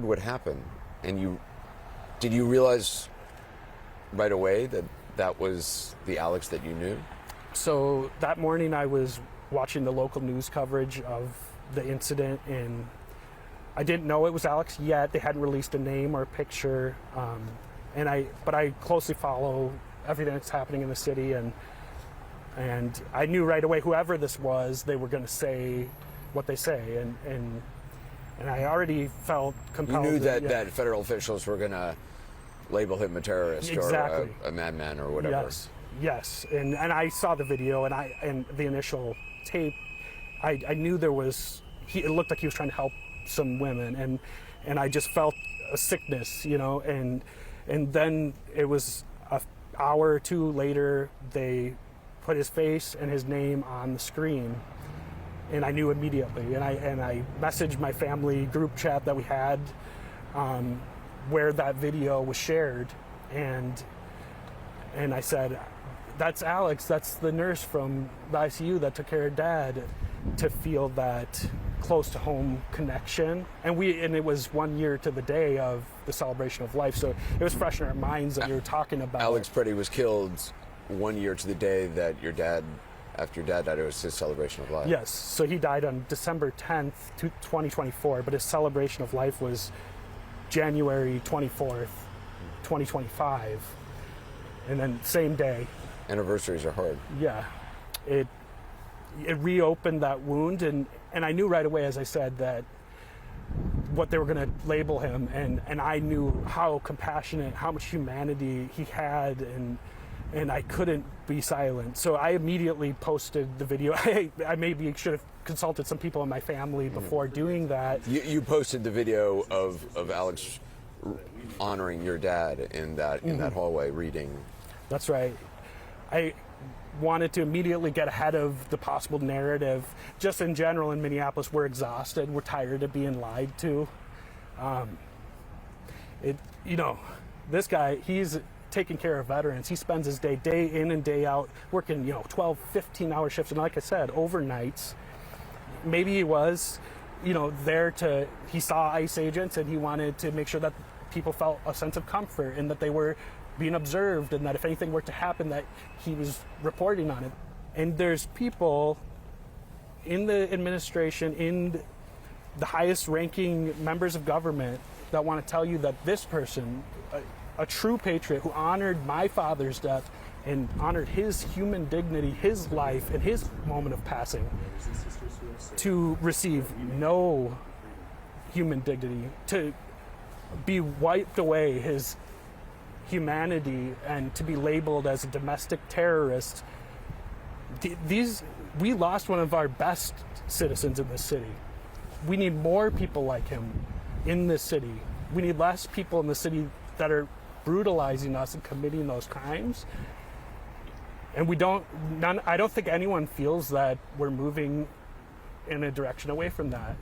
what happened, and did you realize right away that that was the Alex that you knew? So that morning I was watching the local news coverage of the incident, and I didn't know it was Alex yet. They hadn't released a name or a picture, but I closely follow everything that's happening in the city, and I knew right away whoever this was, they were going to say what they say, and I already felt compelled. You knew that federal officials were going to label him a terrorist exactly. or a madman or whatever. Yes, and I saw the video and the initial tape. I knew there was. It looked like he was trying to help some women, and I just felt a sickness, and then it was an hour or two later they put his face and his name on the screen, and I knew immediately. And I messaged my family group chat that we had, where that video was shared, and I said, "That's Alex. That's the nurse from the ICU that took care of Dad." To feel that close to home connection, and it was 1 year to the day of the celebration of life, so it was fresh in our minds that you were talking about. Alex Pretti was killed 1 year to the day that after your dad died, it was his celebration of life. Yes, so he died on December 10th, 2024, but his celebration of life was January 24th, 2025, and then same day. Anniversaries are hard. Yeah, it reopened that wound, and I knew right away, as I said, that what they were going to label him, and I knew how compassionate, how much humanity he had, and I couldn't be silent. So I immediately posted the video. I maybe should have consulted some people in my family before doing that. You posted the video of Alex honoring your dad in that hallway reading. That's right. I wanted to immediately get ahead of the possible narrative. Just in general in Minneapolis, we're exhausted. We're tired of being lied to. This guy, he's taking care of veterans. He spends his day in and day out working, 12, 15-hour shifts. And like I said, overnights. Maybe he was, he saw ICE agents and he wanted to make sure that people felt a sense of comfort and that they were being observed, and that if anything were to happen, that he was reporting on it. And there's people in the administration, in the highest ranking members of government, that want to tell you that this person, a true patriot who honored my father's death and honored his human dignity, his life, and his moment of passing, to receive no human dignity, to be wiped away his humanity, and to be labeled as a domestic terrorist. We lost one of our best citizens in this city. We need more people like him in this city. We need less people in the city that are brutalizing us and committing those crimes. And I don't think anyone feels that we're moving in a direction away from that.